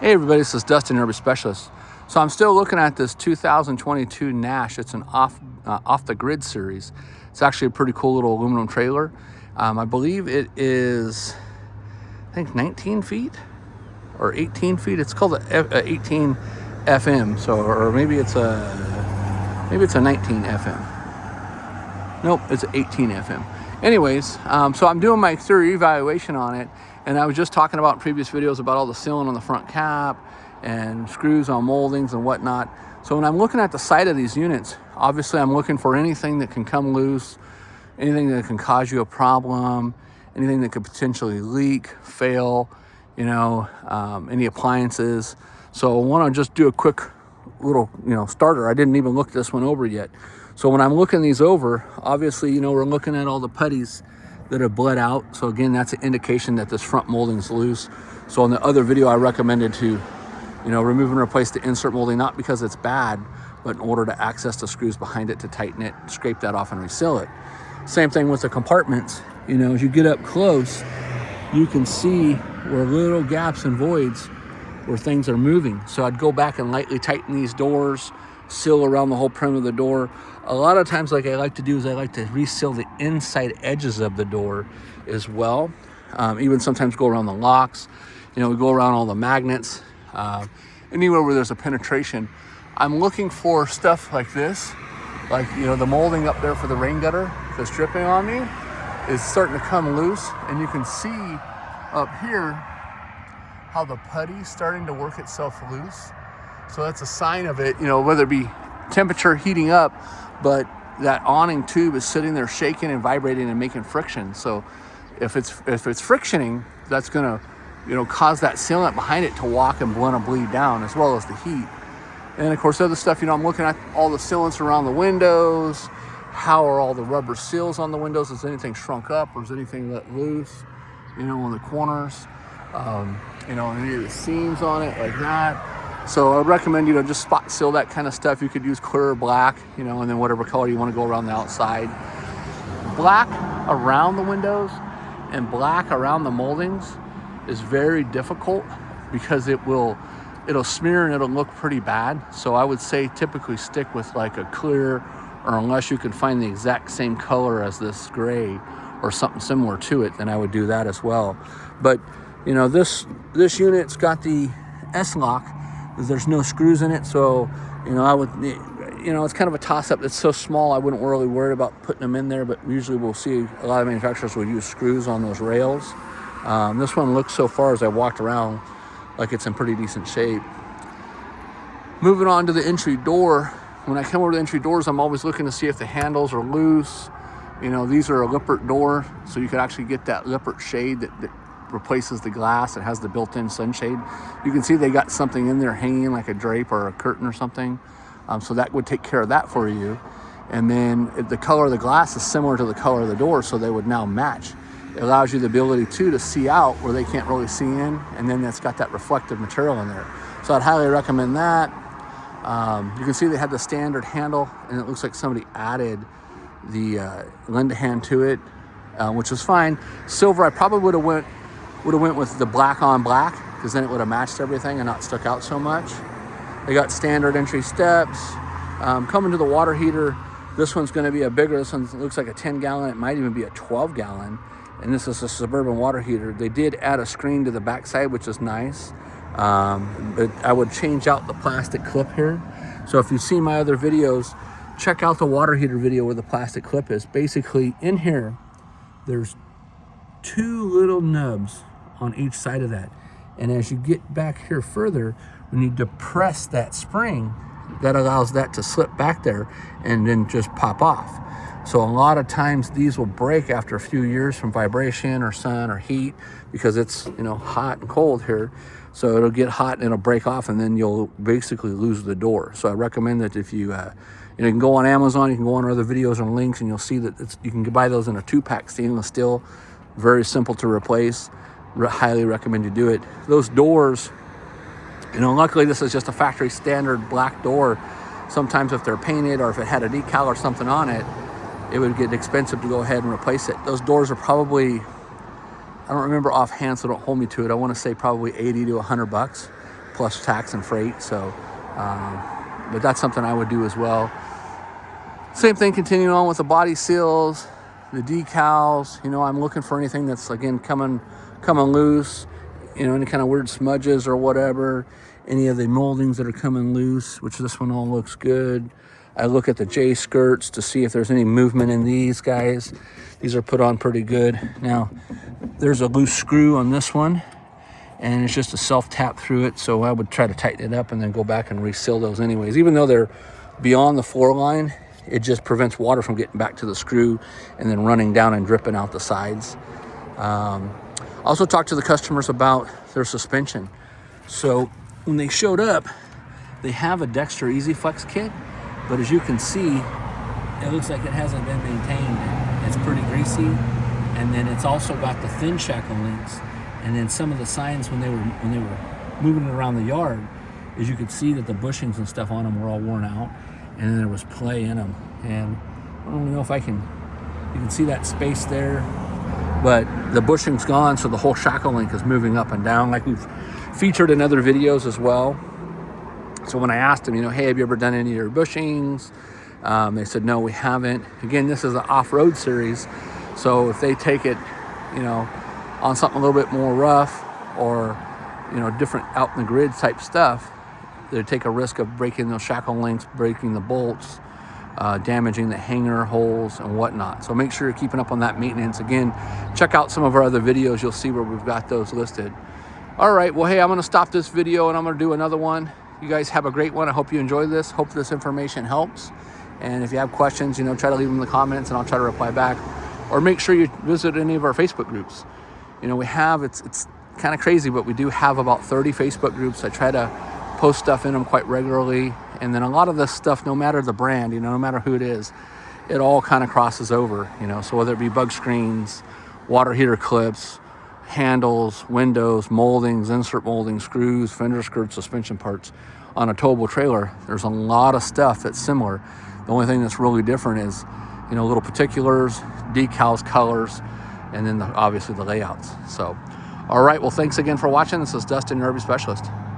Hey everybody, this is Dustin, Urban Specialist. So I'm still looking at this 2022 Nash. It's an Off-the-Grid Series. It's actually a pretty cool little aluminum trailer. I believe it is, I think 19 feet or 18 feet. It's called a 18 FM. So, or maybe it's a 19 FM. Nope, it's an 18 FM. Anyways, so I'm doing my exterior evaluation on it, and I was just talking about in previous videos about all the sealing on the front cap and screws on moldings and whatnot. So when I'm looking at the side of these units, obviously I'm looking for anything that can come loose, anything that can cause you a problem, anything that could potentially leak, fail, any appliances. So I want to just do a quick little, starter. I didn't even look this one over yet. So when I'm looking these over, obviously, we're looking at all the putties that have bled out. So again, that's an indication that this front molding's loose. So in the other video, I recommended to, remove and replace the insert molding, not because it's bad, but in order to access the screws behind it to tighten it, scrape that off and reseal it. Same thing with the compartments. As you get up close, you can see where little gaps and voids where things are moving. So I'd go back and lightly tighten these doors, seal around the whole perimeter of the door. A lot of times, like I like to do, is I like to reseal the inside edges of the door as well. Even sometimes go around the locks. We go around all the magnets. Anywhere where there's a penetration. I'm looking for stuff like this, like the molding up there for the rain gutter that's dripping on me is starting to come loose, and you can see up here how the putty's starting to work itself loose. So that's a sign of it, whether it be temperature heating up, but that awning tube is sitting there shaking and vibrating and making friction. So if it's frictioning, that's gonna, cause that sealant behind it to walk and blend and bleed down, as well as the heat. And of course, other stuff, I'm looking at all the sealants around the windows. How are all the rubber seals on the windows? Is anything shrunk up, or is anything let loose? On the corners, any of the seams on it like that. So I recommend, just spot seal that kind of stuff. You could use clear or black, and then whatever color you want to go around the outside. Black around the windows and black around the moldings is very difficult because it'll smear and it'll look pretty bad. So I would say typically stick with like a clear, or unless you can find the exact same color as this gray or something similar to it, then I would do that as well. But this unit's got the S-lock. There's no screws in it, so I would, it's kind of a toss-up. It's so small, I wouldn't really worry about putting them in there. But usually we'll see a lot of manufacturers will use screws on those rails. This one looks, so far as I walked around, like it's in pretty decent shape. Moving on to the entry door. When I come over to the entry doors, I'm always looking to see if the handles are loose. These are a Lippert door, so you can actually get that Lippert shade that replaces the glass. It has the built-in sunshade. You can see they got something in there hanging, like a drape or a curtain or something. So that would take care of that for you. And then the color of the glass is similar to the color of the door, so they would now match. It allows you the ability to see out where they can't really see in, and then it's got that reflective material in there. So I'd highly recommend that. You can see they had the standard handle, and it looks like somebody added the lend a hand to it, which was fine. Silver, I probably would have went with the black on black, because then it would have matched everything and not stuck out so much. They got standard entry steps. Coming to the water heater, this one's going to be a bigger. This one looks like a 10 gallon. It might even be a 12 gallon. And this is a Suburban water heater. They did add a screen to the backside, which is nice. But I would change out the plastic clip here. So if you've seen my other videos, check out the water heater video where the plastic clip is. Basically, in here, there's two little nubs on each side of that. And as you get back here further, when you depress that spring, that allows that to slip back there and then just pop off. So a lot of times these will break after a few years from vibration or sun or heat, because it's hot and cold here. So it'll get hot and it'll break off, and then you'll basically lose the door. So I recommend that if you can go on Amazon, you can go on other videos and links, and you'll see that you can buy those in a 2-pack stainless steel. Very simple to replace. Highly recommend you do it. Those doors, luckily this is just a factory standard black door. Sometimes if they're painted or if it had a decal or something on it, it would get expensive to go ahead and replace it. Those doors are probably, I don't remember offhand, so don't hold me to it. I want to say probably $80 to $100. plus tax and freight. So, but that's something I would do as well. Same thing, continuing on with the body seals, the decals. I'm looking for anything that's, again, coming loose. Any kind of weird smudges or whatever. Any of the moldings that are coming loose, which this one all looks good. I look at the J skirts to see if there's any movement in these guys. These are put on pretty good. Now, there's a loose screw on this one, and it's just a self-tap through it, so I would try to tighten it up and then go back and reseal those anyways. Even though they're beyond the floor line, it just prevents water from getting back to the screw and then running down and dripping out the sides. Also talked to the customers about their suspension. So when they showed up, they have a Dexter Easy Flex kit, but as you can see, it looks like it hasn't been maintained. It's pretty greasy, and then it's also got the thin shackle links. And then some of the signs when they were moving it around the yard, is you could see that the bushings and stuff on them were all worn out, and then there was play in them. And I don't know if you can see that space there, but the bushing's gone, so the whole shackle link is moving up and down, like we've featured in other videos as well. So when I asked them, hey, have you ever done any of your bushings? They said, no, we haven't. Again, this is an off-road series, so if they take it, on something a little bit more rough or, different out in the grid type stuff, they take a risk of breaking those shackle links, breaking the bolts, damaging the hanger holes and whatnot. So make sure you're keeping up on that maintenance. Again, check out some of our other videos. You'll see where we've got those listed. All right, well, hey, I'm going to stop this video and I'm going to do another one. You guys have a great one. I hope you enjoyed this. Hope this information helps. And if you have questions, try to leave them in the comments and I'll try to reply back. Or make sure you visit any of our Facebook groups. We have, it's kind of crazy, but we do have about 30 Facebook groups. I try to post stuff in them quite regularly. And then a lot of this stuff, no matter the brand, no matter who it is, it all kind of crosses over, So whether it be bug screens, water heater clips, handles, windows, moldings, insert moldings, screws, fender skirts, suspension parts on a towable trailer, there's a lot of stuff that's similar. The only thing that's really different is, little particulars, decals, colors, and then obviously the layouts. So, all right, well, thanks again for watching. This is Dustin, your RV Specialist.